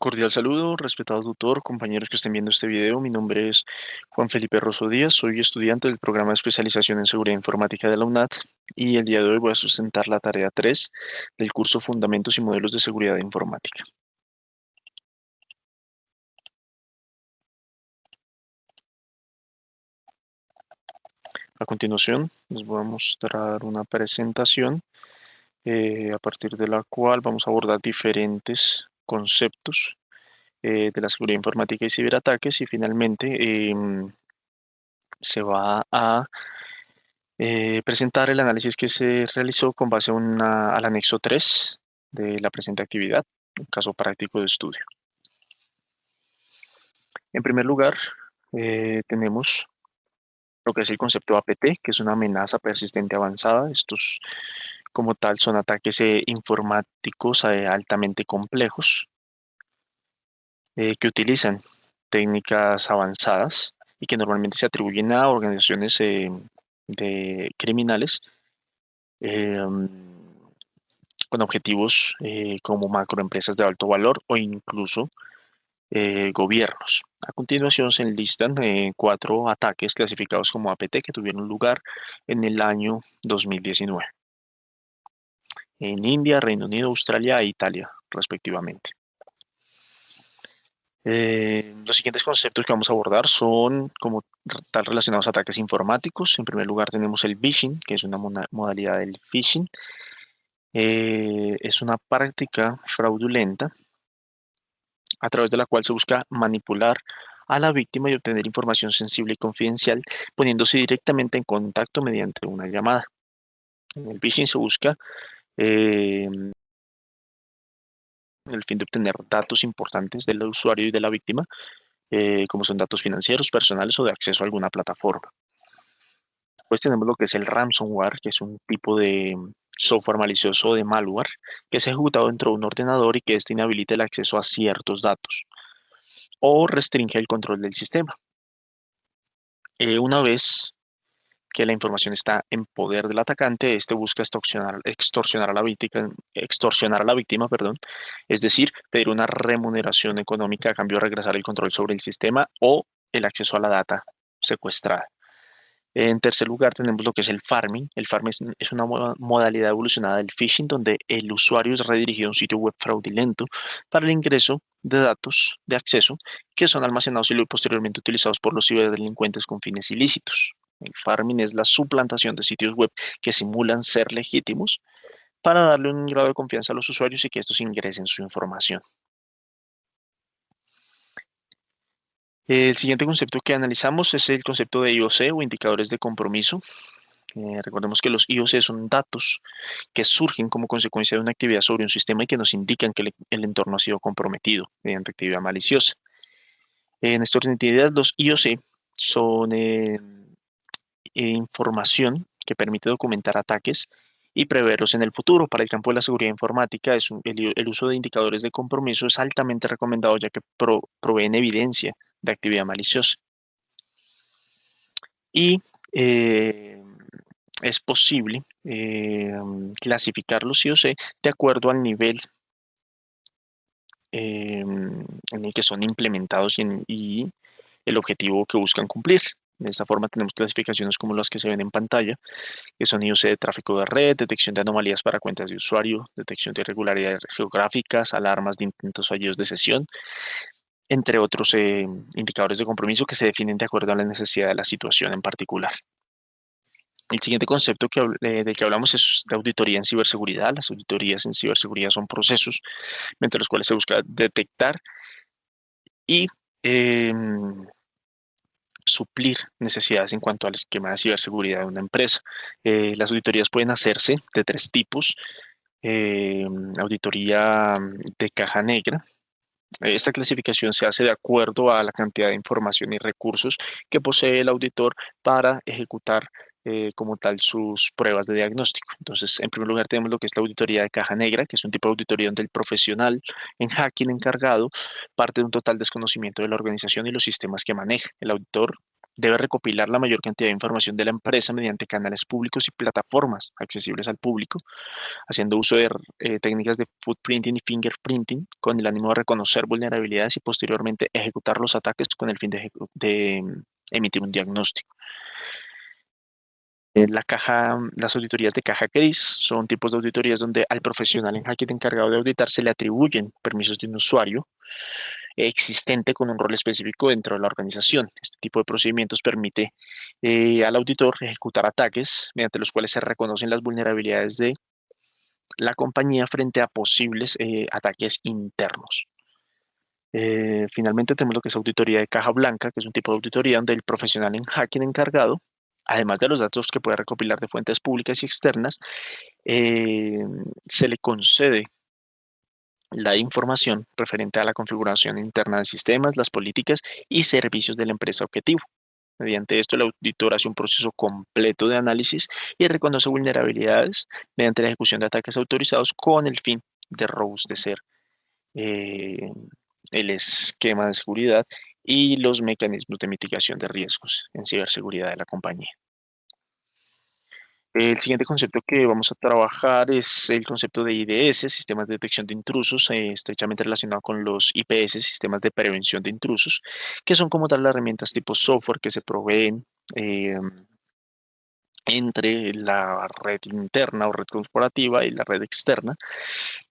Cordial saludo, respetado tutor, compañeros que estén viendo este video. Mi nombre es Juan Felipe Rosso Díaz, soy estudiante del programa de especialización en seguridad informática de la UNAT y el día de hoy voy a sustentar la tarea 3 del curso Fundamentos y Modelos de Seguridad Informática. A continuación, les voy a mostrar una presentación a partir de la cual vamos a abordar diferentes conceptos de la seguridad informática y ciberataques y finalmente se va a presentar el análisis que se realizó con base al anexo 3 de la presente actividad, un caso práctico de estudio. En primer lugar, tenemos lo que es el concepto APT, que es una amenaza persistente avanzada. Estos, como tal, son ataques informáticos altamente complejos que utilizan técnicas avanzadas y que normalmente se atribuyen a organizaciones de criminales eh, con objetivos como macroempresas de alto valor o incluso gobiernos. A continuación se enlistan 4 ataques clasificados como APT que tuvieron lugar en el año 2019 en India, Reino Unido, Australia e Italia, respectivamente. Los siguientes conceptos que vamos a abordar son como tal relacionados a ataques informáticos. En primer lugar tenemos el phishing, que es una modalidad del phishing. Es una práctica fraudulenta a través de la cual se busca manipular a la víctima y obtener información sensible y confidencial, poniéndose directamente en contacto mediante una llamada. En el phishing se busca el fin de obtener datos importantes del usuario y de la víctima, como son datos financieros, personales o de acceso a alguna plataforma. Pues tenemos lo que es el ransomware, que es un tipo de software malicioso o de malware que es ejecutado dentro de un ordenador y que este inhabilita el acceso a ciertos datos o restringe el control del sistema. Una vez que la información está en poder del atacante, este busca extorsionar a la víctima, perdón, es decir, pedir una remuneración económica a cambio de regresar el control sobre el sistema o el acceso a la data secuestrada. En tercer lugar tenemos lo que es el farming. El farming es una modalidad evolucionada del phishing donde el usuario es redirigido a un sitio web fraudulento para el ingreso de datos de acceso que son almacenados y luego posteriormente utilizados por los ciberdelincuentes con fines ilícitos. El farming es la suplantación de sitios web que simulan ser legítimos para darle un grado de confianza a los usuarios y que estos ingresen su información. El siguiente concepto que analizamos es el concepto de IOC o indicadores de compromiso. Recordemos que los IOC son datos que surgen como consecuencia de una actividad sobre un sistema y que nos indican que el entorno ha sido comprometido mediante actividad maliciosa. En esta orden de ideas, los IOC son información que permite documentar ataques y preverlos en el futuro. Para el campo de la seguridad informática, el uso de indicadores de compromiso es altamente recomendado ya que proveen evidencia de actividad maliciosa. Y es posible clasificar los IOC de acuerdo al nivel en el que son implementados y el objetivo que buscan cumplir. De esta forma tenemos clasificaciones como las que se ven en pantalla, que son IOC de tráfico de red, detección de anomalías para cuentas de usuario, detección de irregularidades geográficas, alarmas de intentos fallidos de sesión, entre otros indicadores de compromiso que se definen de acuerdo a la necesidad de la situación en particular. El siguiente concepto del que hablamos es de auditoría en ciberseguridad. Las auditorías en ciberseguridad son procesos mediante los cuales se busca detectar y suplir necesidades en cuanto al esquema de ciberseguridad de una empresa. Las auditorías pueden hacerse de 3 tipos. Auditoría de caja negra. Esta clasificación se hace de acuerdo a la cantidad de información y recursos que posee el auditor para ejecutar como tal sus pruebas de diagnóstico. Entonces, en primer lugar tenemos lo que es la auditoría de caja negra, que es un tipo de auditoría donde el profesional en hacking encargado parte de un total desconocimiento de la organización y los sistemas que maneja. El auditor debe recopilar la mayor cantidad de información de la empresa mediante canales públicos y plataformas accesibles al público, haciendo uso de técnicas de footprinting y fingerprinting con el ánimo de reconocer vulnerabilidades y posteriormente ejecutar los ataques con el fin de emitir un diagnóstico. Las auditorías de caja gris son tipos de auditorías donde al profesional en hacking encargado de auditar se le atribuyen permisos de un usuario existente con un rol específico dentro de la organización. Este tipo de procedimientos permite al auditor ejecutar ataques mediante los cuales se reconocen las vulnerabilidades de la compañía frente a posibles ataques internos. Finalmente tenemos lo que es auditoría de caja blanca, que es un tipo de auditoría donde el profesional en hacking encargado, además de los datos que puede recopilar de fuentes públicas y externas, eh, se le concede la información referente a la configuración interna de sistemas, las políticas y servicios de la empresa objetivo. Mediante esto, el auditor hace un proceso completo de análisis y reconoce vulnerabilidades mediante la ejecución de ataques autorizados con el fin de robustecer eh, el esquema de seguridad y los mecanismos de mitigación de riesgos en ciberseguridad de la compañía. El siguiente concepto que vamos a trabajar es el concepto de IDS, sistemas de detección de intrusos, estrechamente relacionado con los IPS, sistemas de prevención de intrusos, que son como tal las herramientas tipo software que se proveen eh, entre la red interna o red corporativa y la red externa,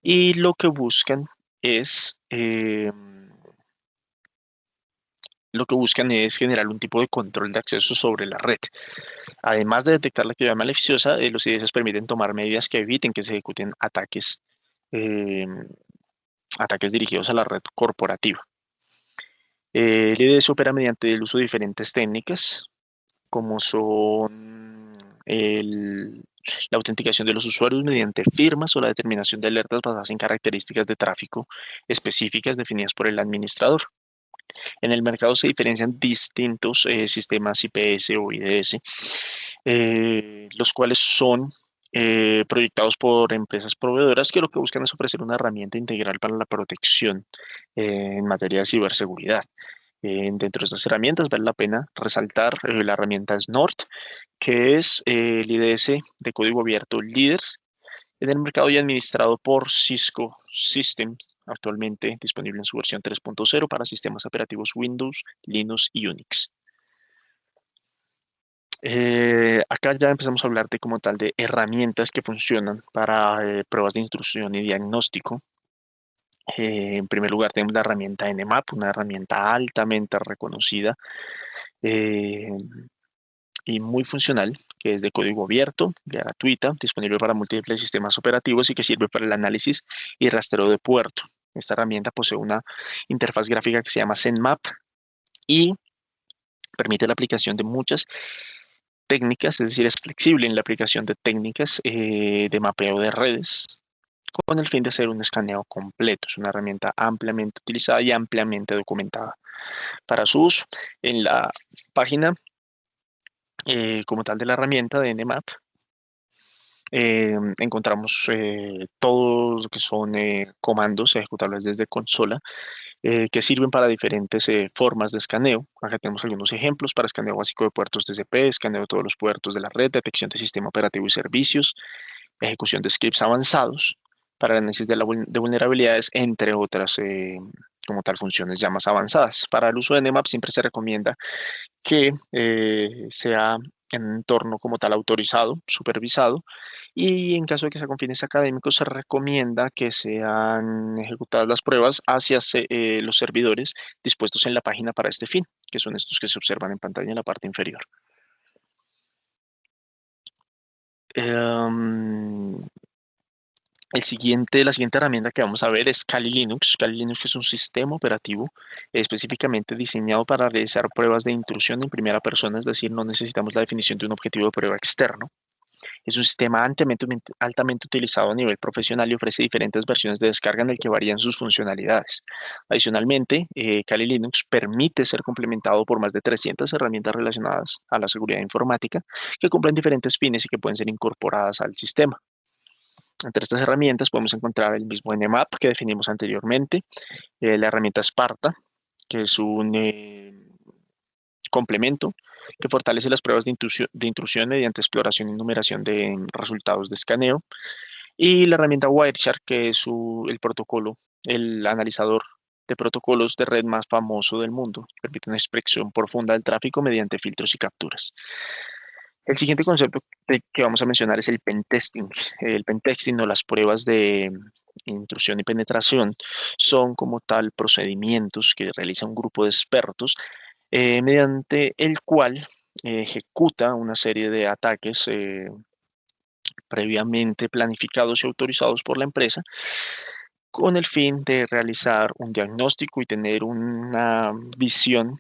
y lo que buscan es generar un tipo de control de acceso sobre la red. Además de detectar la actividad maliciosa, los IDS permiten tomar medidas que eviten que se ejecuten eh, ataques dirigidos a la red corporativa. El IDS opera mediante el uso de diferentes técnicas, como son la autenticación de los usuarios mediante firmas o la determinación de alertas basadas en características de tráfico específicas definidas por el administrador. En el mercado se diferencian distintos sistemas IPS o IDS, los cuales son proyectados por empresas proveedoras que lo que buscan es ofrecer una herramienta integral para la protección en materia de ciberseguridad. Dentro de estas herramientas vale la pena resaltar la herramienta Snort, que es el IDS de código abierto líder en el mercado y administrado por Cisco Systems, actualmente disponible en su versión 3.0 para sistemas operativos Windows, Linux y Unix. Acá ya empezamos a hablar de como tal de herramientas que funcionan para pruebas de intrusión y diagnóstico. En primer lugar tenemos la herramienta Nmap, una herramienta altamente reconocida eh, y muy funcional, que es de código abierto, gratuita, disponible para múltiples sistemas operativos y que sirve para el análisis y rastreo de puerto. Esta herramienta posee una interfaz gráfica que se llama ZenMap y permite la aplicación de muchas técnicas, es decir, es flexible en la aplicación de técnicas de mapeo de redes con el fin de hacer un escaneo completo. Es una herramienta ampliamente utilizada y ampliamente documentada para su uso. En la página como tal de la herramienta de Nmap, encontramos todos lo que son comandos ejecutables desde consola que sirven para diferentes formas de escaneo. Acá tenemos algunos ejemplos para escaneo básico de puertos TCP, escaneo de todos los puertos de la red, detección de sistema operativo y servicios, ejecución de scripts avanzados para el análisis de vulnerabilidades, entre otras como tal funciones ya más avanzadas. Para el uso de Nmap siempre se recomienda que sea en un entorno como tal autorizado, supervisado, y en caso de que sea con fines académicos, se recomienda que sean ejecutadas las pruebas hacia los servidores dispuestos en la página para este fin, que son estos que se observan en pantalla en la parte inferior. Em, la siguiente herramienta que vamos a ver es Kali Linux. Kali Linux es un sistema operativo específicamente diseñado para realizar pruebas de intrusión en primera persona, es decir, no necesitamos la definición de un objetivo de prueba externo. Es un sistema altamente utilizado a nivel profesional y ofrece diferentes versiones de descarga en el que varían sus funcionalidades. Adicionalmente, Kali Linux permite ser complementado por más de 300 herramientas relacionadas a la seguridad informática que cumplen diferentes fines y que pueden ser incorporadas al sistema. Entre estas herramientas podemos encontrar el mismo Nmap que definimos anteriormente, la herramienta Sparta, que es un complemento, que fortalece las pruebas de intrusión mediante exploración y numeración de resultados de escaneo. Y la herramienta Wireshark, que es el protocolo, el analizador de protocolos de red más famoso del mundo. Permite una inspección profunda del tráfico mediante filtros y capturas. El siguiente concepto que vamos a mencionar es el pentesting. El pentesting o las pruebas de intrusión y penetración son como tal procedimientos que realiza un grupo de expertos mediante el cual ejecuta una serie de ataques previamente planificados y autorizados por la empresa con el fin de realizar un diagnóstico y tener una visión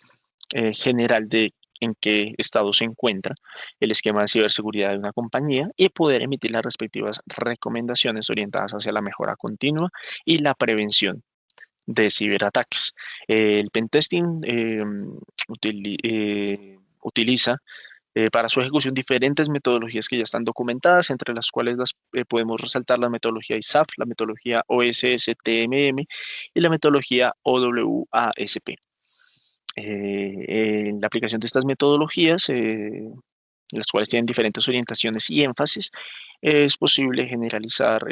general de en qué estado se encuentra el esquema de ciberseguridad de una compañía y poder emitir las respectivas recomendaciones orientadas hacia la mejora continua y la prevención de ciberataques. El pentesting utiliza para su ejecución diferentes metodologías que ya están documentadas, entre las cuales podemos resaltar la metodología ISAF, la metodología OSS-TMM y la metodología OWASP. En la aplicación de estas metodologías, las cuales tienen diferentes orientaciones y énfasis, es posible generalizar,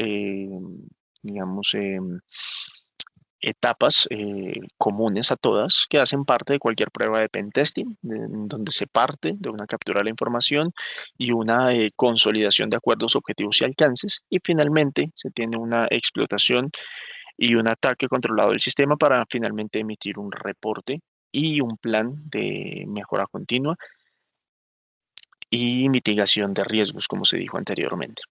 digamos, etapas comunes a todas que hacen parte de cualquier prueba de pentesting, en donde se parte de una captura de la información y una consolidación de acuerdos, objetivos y alcances, y finalmente se tiene una explotación y un ataque controlado del sistema para finalmente emitir un reporte y un plan de mejora continua y mitigación de riesgos, como se dijo anteriormente.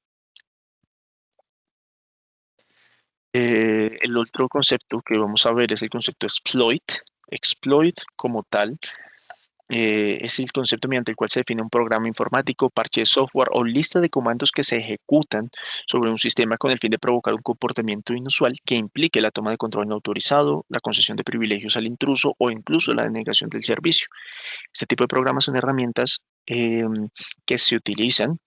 El otro concepto que vamos a ver es el concepto exploit. Exploit como tal es el concepto mediante el cual se define un programa informático, parche de software o lista de comandos que se ejecutan sobre un sistema con el fin de provocar un comportamiento inusual que implique la toma de control no autorizado, la concesión de privilegios al intruso o incluso la denegación del servicio. Este tipo de programas son herramientas que se utilizan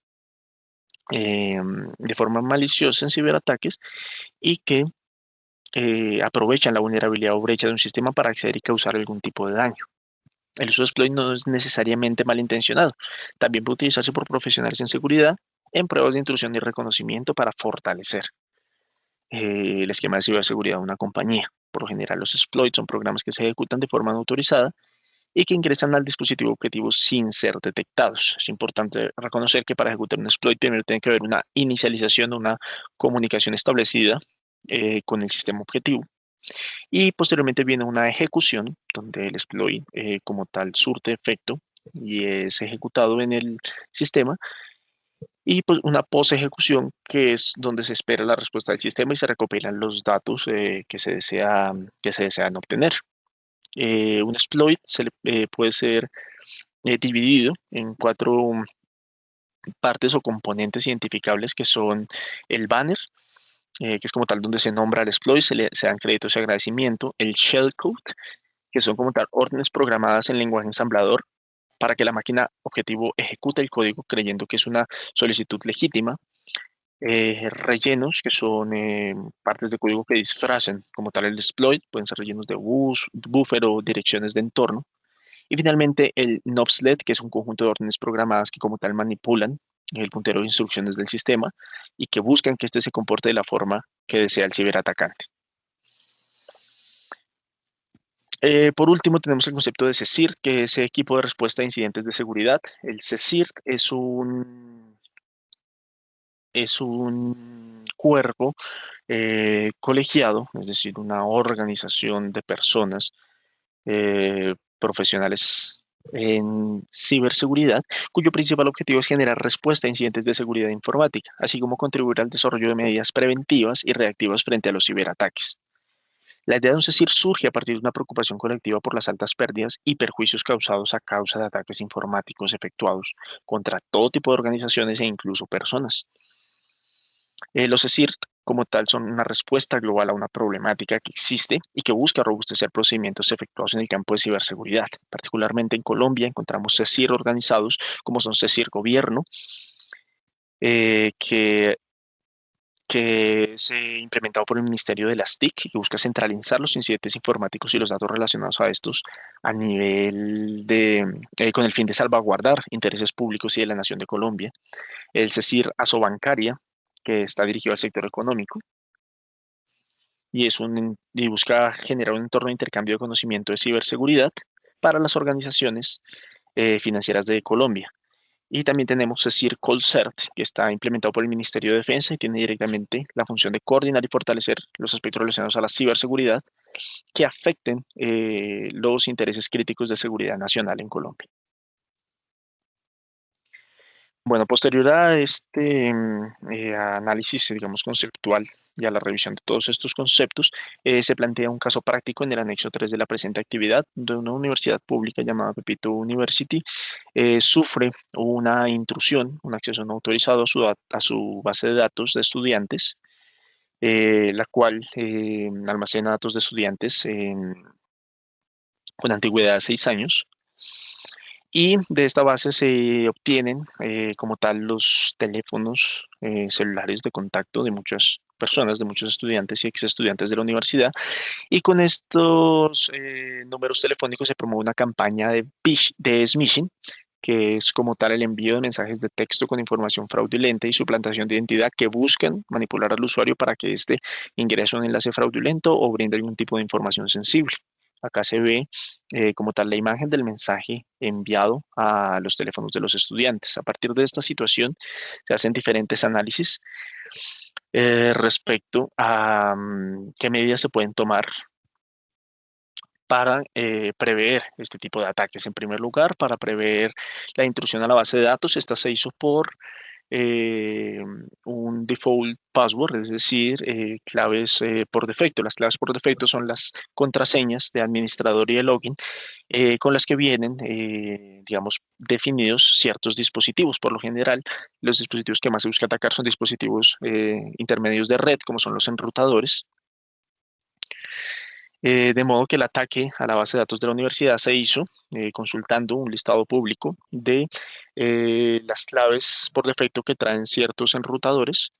de forma maliciosa en ciberataques y que aprovechan la vulnerabilidad o brecha de un sistema para acceder y causar algún tipo de daño. El uso de exploit no es necesariamente malintencionado. También puede utilizarse por profesionales en seguridad en pruebas de intrusión y reconocimiento para fortalecer el esquema de ciberseguridad de una compañía. Por lo general, los exploits son programas que se ejecutan de forma no autorizada y que ingresan al dispositivo objetivo sin ser detectados. Es importante reconocer que para ejecutar un exploit primero tiene que haber una inicialización, una comunicación establecida con el sistema objetivo. Y posteriormente viene una ejecución donde el exploit como tal surte efecto y es ejecutado en el sistema. Y pues una post-ejecución que es donde se espera la respuesta del sistema y se recopilan los datos que se desean obtener. Un exploit puede ser dividido en cuatro partes o componentes identificables que son el banner, que es como tal donde se nombra el exploit, se dan créditos y agradecimiento, el shellcode, que son como tal órdenes programadas en lenguaje ensamblador para que la máquina objetivo ejecute el código creyendo que es una solicitud legítima, rellenos, que son partes de código que disfrazan como tal el exploit, pueden ser rellenos de buffer o direcciones de entorno, y finalmente el NOPSLED, que es un conjunto de órdenes programadas que como tal manipulan el puntero de instrucciones del sistema y que buscan que éste se comporte de la forma que desea el ciberatacante. Por último, tenemos el concepto de CSIRT, que es equipo de respuesta a incidentes de seguridad. El CSIRT es un cuerpo colegiado, es decir, una organización de personas profesionales en ciberseguridad, cuyo principal objetivo es generar respuesta a incidentes de seguridad informática, así como contribuir al desarrollo de medidas preventivas y reactivas frente a los ciberataques. La idea de un CECIR surge a partir de una preocupación colectiva por las altas pérdidas y perjuicios causados a causa de ataques informáticos efectuados contra todo tipo de organizaciones e incluso personas. Los CECIR como tal son una respuesta global a una problemática que existe y que busca robustecer procedimientos efectuados en el campo de ciberseguridad. Particularmente en Colombia encontramos CECIR organizados como son CECIR Gobierno, que que es implementado por el Ministerio de las TIC y que busca centralizar los incidentes informáticos y los datos relacionados a estos a nivel con el fin de salvaguardar intereses públicos y de la Nación de Colombia. El CECIR Asobancaria, que está dirigido al sector económico y busca generar un entorno de intercambio de conocimiento de ciberseguridad para las organizaciones financieras de Colombia. Y también tenemos CECIR Colcert, que está implementado por el Ministerio de Defensa y tiene directamente la función de coordinar y fortalecer los aspectos relacionados a la ciberseguridad que afecten los intereses críticos de seguridad nacional en Colombia. Bueno, posterior a este análisis, digamos, conceptual y a la revisión de todos estos conceptos, se plantea un caso práctico en el anexo 3 de la presente actividad, de una universidad pública llamada Pepito University sufre una intrusión, un acceso no autorizado a su base de datos de estudiantes, la cual almacena datos de estudiantes con antigüedad de 6 años. Y de esta base se obtienen como tal los teléfonos celulares de contacto de muchas personas, de muchos estudiantes y ex estudiantes de la universidad. Y con estos números telefónicos se promueve una campaña de smishing, que es como tal el envío de mensajes de texto con información fraudulenta y suplantación de identidad que buscan manipular al usuario para que éste ingrese a un enlace fraudulento o brinde algún tipo de información sensible. Acá se ve como tal la imagen del mensaje enviado a los teléfonos de los estudiantes. A partir de esta situación se hacen diferentes análisis respecto a qué medidas se pueden tomar para prever este tipo de ataques. En primer lugar, para prever la intrusión a la base de datos, esta se hizo por eh, un default password, es decir, claves por defecto. Las claves por defecto son las contraseñas de administrador y de login con las que vienen, digamos, definidos ciertos dispositivos. Por lo general, los dispositivos que más se busca atacar son dispositivos intermedios de red, como son los enrutadores. De modo que el ataque a la base de datos de la universidad se hizo consultando un listado público de las claves por defecto que traen ciertos enrutadores,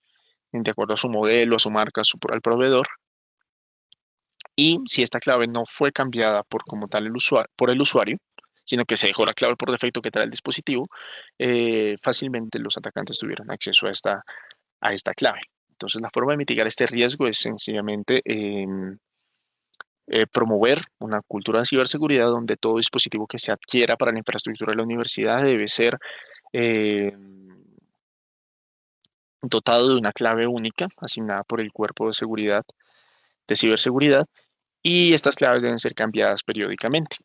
de acuerdo a su modelo, a su marca, al proveedor. Y si esta clave no fue cambiada por como tal por el usuario, sino que se dejó la clave por defecto que trae el dispositivo, fácilmente los atacantes tuvieron acceso a esta clave. Entonces, la forma de mitigar este riesgo es sencillamente promover una cultura de ciberseguridad donde todo dispositivo que se adquiera para la infraestructura de la universidad debe ser eh, dotado de una clave única asignada por el cuerpo de seguridad, de ciberseguridad, y estas claves deben ser cambiadas periódicamente.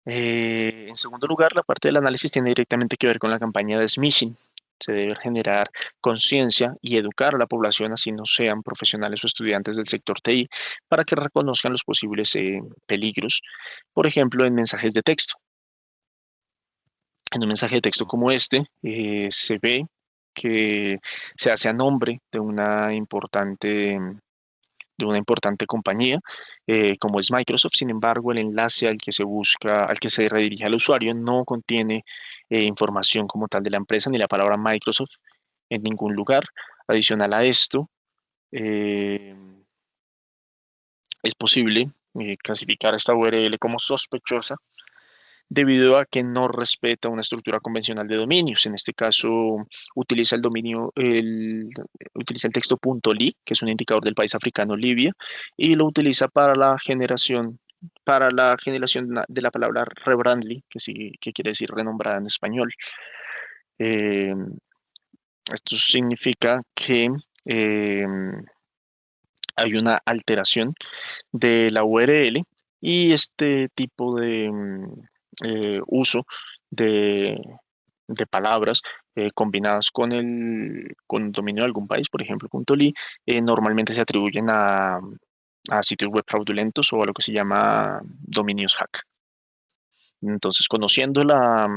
En segundo lugar, la parte del análisis tiene directamente que ver con la campaña de smishing. Se debe generar conciencia y educar a la población, así no sean profesionales o estudiantes del sector TI, para que reconozcan los posibles peligros, por ejemplo, en mensajes de texto. En un mensaje de texto como este, se ve que se hace a nombre de una importante compañía como es Microsoft. Sin embargo, el enlace al que se busca, al que se redirige al usuario no contiene información como tal de la empresa ni la palabra Microsoft en ningún lugar. Adicional a esto, eh, es posible clasificar esta URL como sospechosa debido a que no respeta una estructura convencional de dominios. En este caso, utiliza el dominio, utiliza el texto .li, que es un indicador del país africano Libia, y lo utiliza para la generación de la palabra rebrandly, que quiere decir renombrada en español. Eh, Esto significa que hay una alteración de la URL y este tipo de uso de, de palabras combinadas con el dominio de algún país, por ejemplo, .li, normalmente se atribuyen a sitios web fraudulentos o a lo que se llama dominios hack. Entonces, conociendo la,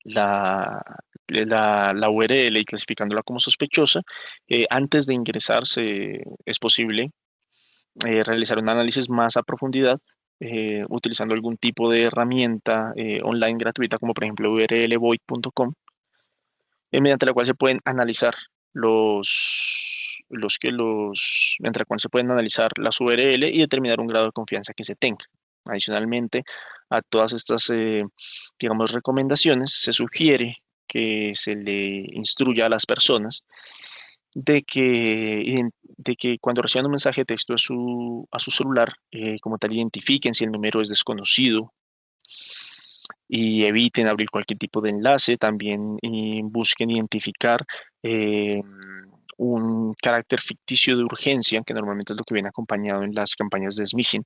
la URL y clasificándola como sospechosa, antes de ingresar es posible realizar un análisis más a profundidad utilizando algún tipo de herramienta online gratuita, como por ejemplo urlvoid.com, mediante la cual se pueden analizar entre cuales se pueden analizar las URL y determinar un grado de confianza que se tenga. Adicionalmente a todas estas, digamos, recomendaciones, se sugiere que se le instruya a las personas de que cuando reciban un mensaje de texto a su celular, como tal, identifiquen si el número es desconocido y eviten abrir cualquier tipo de enlace. También busquen identificar eh, un carácter ficticio de urgencia, que normalmente es lo que viene acompañado en las campañas de smishing,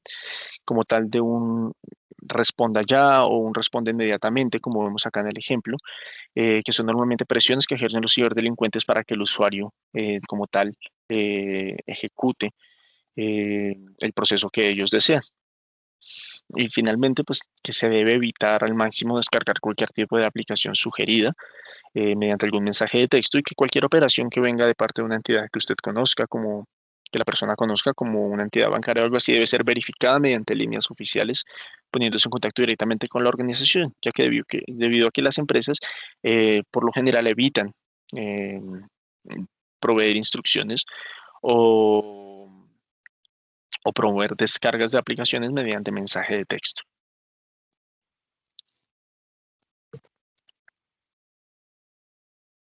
como tal de un responda ya o un responde inmediatamente, como vemos acá en el ejemplo, que son normalmente presiones que ejercen los ciberdelincuentes para que el usuario como tal ejecute el proceso que ellos desean. Y finalmente, pues que se debe evitar al máximo descargar cualquier tipo de aplicación sugerida mediante algún mensaje de texto, y que cualquier operación que venga de parte de una entidad que usted conozca, como que la persona conozca como una entidad bancaria o algo así, debe ser verificada mediante líneas oficiales, poniéndose en contacto directamente con la organización, ya que debido a que las empresas por lo general evitan eh, proveer instrucciones o, o promover descargas de aplicaciones mediante mensaje de texto.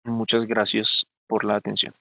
Muchas gracias por la atención.